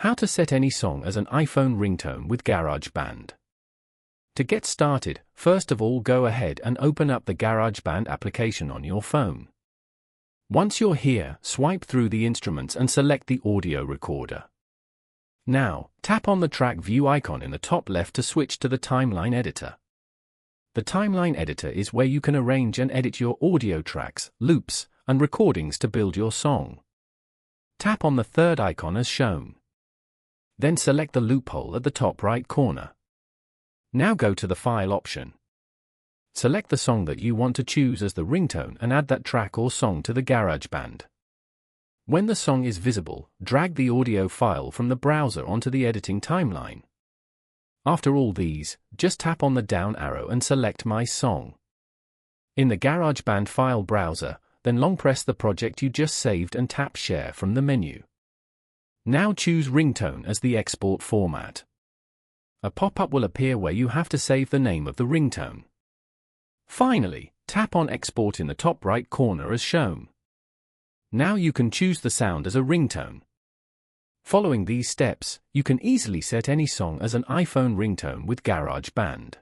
How to set any song as an iPhone ringtone with GarageBand. To get started, first of all go ahead and open up the GarageBand application on your phone. Once you're here, swipe through the instruments and select the audio recorder. Now, tap on the track view icon in the top left to switch to the timeline editor. The timeline editor is where you can arrange and edit your audio tracks, loops, and recordings to build your song. Tap on the third icon as shown. Then select the loophole at the top right corner. Now go to the File option. Select the song that you want to choose as the ringtone and add that track or song to the GarageBand. When the song is visible, drag the audio file from the browser onto the editing timeline. After all these, just tap on the down arrow and select My Song. In the GarageBand file browser, then long press the project you just saved and tap Share from the menu. Now choose Ringtone as the export format. A pop-up will appear where you have to save the name of the ringtone. Finally, tap on Export in the top right corner as shown. Now you can choose the sound as a ringtone. Following these steps, you can easily set any song as an iPhone ringtone with GarageBand.